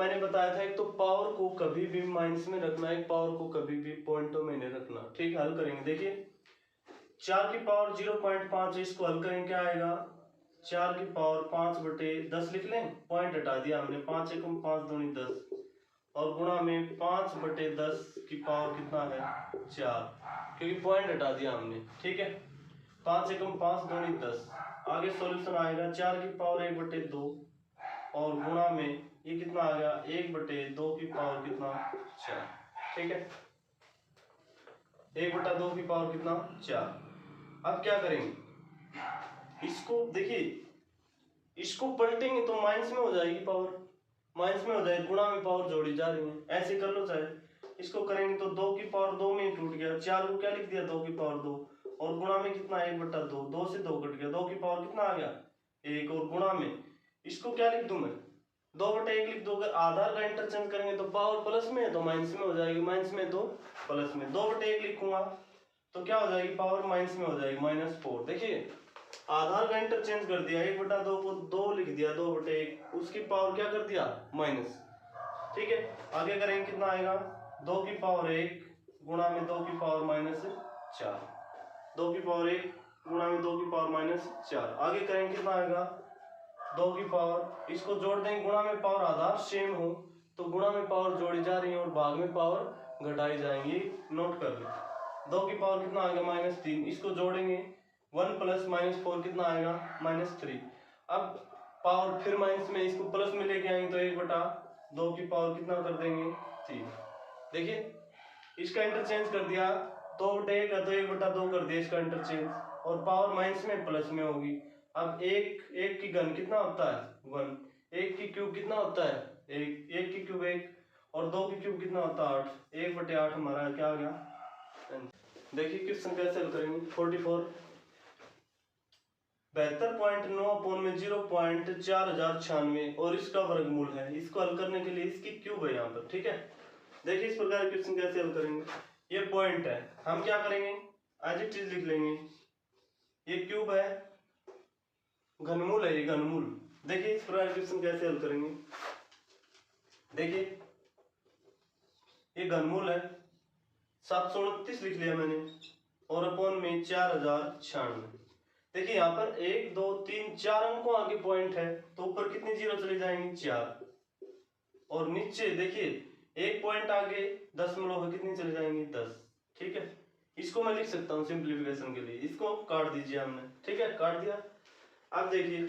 मैंने बताया था, एक तो पावर को कभी भी माइनस में रखना, एक पावर को कभी भी पॉइंटों में नहीं रखना। ठीक, हल करेंगे। देखिए 4 की पावर 0.5, इसको हल करेंगे क्या आएगा, 4 की पावर 5/10 लिख लें, पॉइंट हटा दिया हमने, 5 एकम 5 दूनी 10 और गुणा में 5/10 की पावर कितना है 4, क्योंकि पॉइंट हटा दिया हमने। ठीक है, 5 एकम 5 दूनी 10। आगे सॉल्यूशन आएगा 4 की पावर 1/2 और गुणा में ये कितना आ गया 1/2 की पावर कितना 4। ठीक है, 1/2 की पावर कितना 4। अब क्या करेंगे, इसको देखिए, इसको पलटेंगे तो माइनस में हो जाएगी पावर, माइनस में हो जाएगी, गुणा में पावर जोड़ी जा रही है, ऐसे कर लो चाहे। इसको करेंगे तो 2 की पावर 2 में टूट गया, 4 को क्या लिख दिया 2 की पावर 2 और गुणा में कितना 1/2, 2 से 2 कट गया, 2 की पावर कितना आ गया 1 और गुणा में इसको क्या लिख दूं मैं 2/1 लिख दो। अगर आधार का इंटरचेंज करेंगे तो पावर प्लस में है तो माइनस में हो जाएगी, माइनस में तो प्लस में, 2/1 लिखूंगा तो क्या हो जाएगी पावर माइनस में हो जाएगी -4। देखिए आधार का इंटरचेंज कर दिया, 1/2 को 2 लिख दिया, 2/1 उसकी पावर क्या कर दिया माइनस। ठीक है, आगे करेंगे कितना आएगा 2 की पावर 1 गुणा में 2 की पावर -4, 2 की पावर 1 गुणा में 2 की पावर -4। आगे करेंगे कितना आएगा 2 की पावर, इसको जोड़ देंगे, गुणा में पावर आधार सेम हो तो गुणा में पावर जोड़ी जा रही है और भाग में पावर घटाई जाएंगी, नोट कर ले। 2 की पावर कितना आ गया -3, इसको जोड़ेंगे 1 + -4 कितना आएगा -3। अब पावर फिर माइनस में, इसको प्लस में लेके आएंगे तो 1/2 की पावर कितना कर देंगे 3। देखिए इसका इंटरचेंज कर दिया, 2/1 का तो 1/2 कर दिया इसका इंटरचेंज और पावर माइनस में प्लस में होगी। अब एक की घन कितना होता है 1, 1 की क्यूब कितना होता है 1, 1 की क्यूब 1 और 2 की क्यूब कितना होता है 8, 1/8 हमारा क्या आ गया। देखिए क्वेश्चन कैसे हल करेंगे। 44 72.9 में 0.4096 और इसका वर्गमूल है, इसको हल करने के लिए इसकी क्यूब है यहाँ पर। ठीक है, देखिए इस प्रकार क्वेश्चन कैसे हल करेंगे। ये पॉइंट है, हम क्या करेंगे एज इट इज लिख लेंगे, ये क्यूब है, घनमूल है ये घनमूल। देखिए इस प्रकार क्वेश्चन कैसे हल करेंगे। देखिए ये घनमूल है, 729 लिख लिया मैंने और अपॉन में 4096। देखिए यहाँ पर 1 2 3 4 अंकों आगे पॉइंट है तो ऊपर कितनी जीरो चली जाएंगी 4 और नीचे देखिए एक पॉइंट आगे दशमलव कितनी चली जाएंगी 10। ठीक है, इसको मैं लिख सकता हूँ सिंप्लीफिकेशन के लिए, इसको काट दीजिए हमने। ठीक है, काट दिया। अब देखिए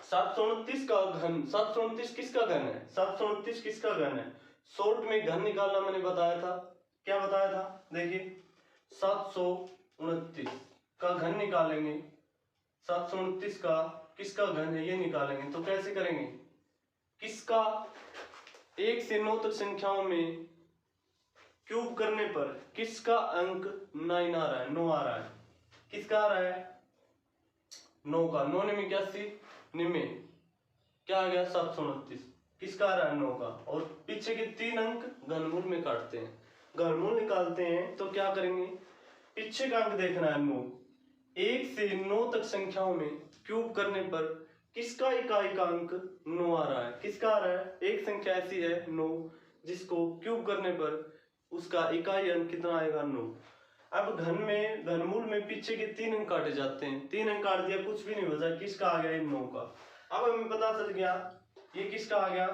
729 का घन, 729 किसका घन है, 729 किसका घन है, शॉर्ट में घन निकालना मैंने बताया था, क्या बताया था। देखिए 729 का घन निकालेंगे, 729 का किसका घन है ये निकालेंगे तो कैसे करेंगे, किसका 1 से 9 तक संख्याओं में क्यूब करने पर किसका अंक 9 आ रहा है, 9 आ रहा है, किसका आ रहा है 9 का, 9 में 81 निमे क्या आ गया 729, किसका आ रहा है 9 का। और पीछे के 3 अंक घनमूल में काटते हैं, घनमूल निकालते हैं तो क्या करेंगे, पीछे का अंक देखना है 9, 1 से 9 तक संख्याओं में क्यूब करने पर किसका इकाई का अंक 9 आ रहा है, किसका आ रहा है, एक संख्या ऐसी है 9 जिसको क्यूब करने पर उसका इकाई अंक कितना आएगा 9। अब घनमूल में पीछे के 3 अंक काटे जाते हैं, 3 अंक काट दिया कुछ भी नहीं बचा, किसका आ गया 9 का। अब हमें पता चल गया ये किसका आ गया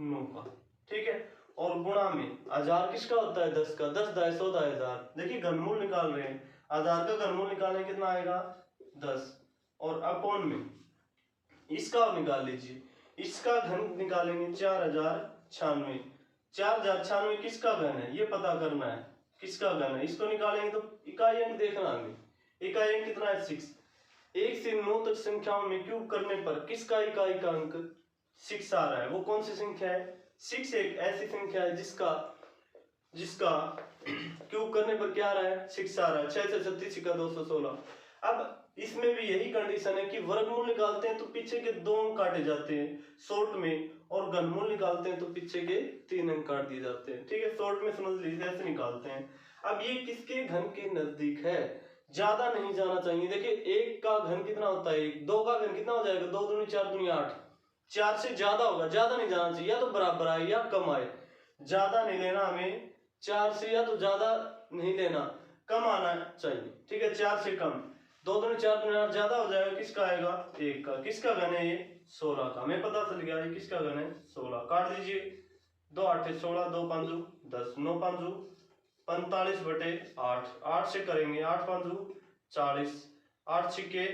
9 का। ठीक है, और गुणा में 1000 किसका होता है 10 का, 10 दाए 100 दाए 1000। देखिए घनमूल निकाल रहे हैं, 1000 का घनमूल निकालने कितना आएगा 10 और अपॉन में इसका निकाल लीजिए, इसका घन निकालेंगे 4096, 4096 किसका घन है ये पता करना है, किसका घन है, इसको निकालेंगे तो इकाई अंक देखना हमें, इकाई अंक कितना है 6, 1 से 9 तक संख्याओं में क्यूब करने पर किसका इकाई का अंक 6 आ रहा है, वो कौन सी संख्या है 6, एक ऐसी संख्या है जिसका क्यूब करने पर क्या आ रहा है 6 आ रहा है, 6 से 36 का 216। अब इसमें भी यही कंडीशन है कि वर्गमूल निकालते हैं तो पीछे के 2 अंक काटे जाते हैं शॉर्ट में, और घनमूल निकालते हैं तो पीछे के 3 अंक काट दिए जाते हैं। ठीक है, शॉर्ट में समझ लीजिए ऐसे निकालते हैं। अब ये किसके घन के नजदीक है, ज्यादा नहीं जाना चाहिए। देखिए 1 का घन कितना होता है 1, 2 का घन कितना हो जाएगा 2 दूनी 4 दूनी 8, 4 से ज्यादा होगा, ज्यादा नहीं जाना चाहिए, या तो बराबर आए या कम आए, ज्यादा नहीं लेना हमें, 4 से या तो ज्यादा नहीं लेना, कम आना चाहिए, ठीक है। 4 से कम, 2 दूनी 4 दूनी 8 ज्यादा हो जाएगा, किसका आएगा 1 का। किसका घन है ये 16 का, हमें पता चल गया ये किसका घन है 16। काट दीजिए, 2 8 16, 2 5 10, 9 5 45/8, 8 से करेंगे, 8 5 40, 8 छिके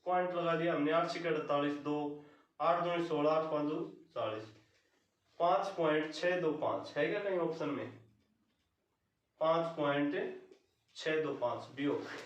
पॉइंट लगा दिया हमने, 8 छिके 48, 2 8 दूनी 16, 8 5 40, 5.625 है क्या कहीं ऑप्शन में, 5.625 बी ऑप्शन।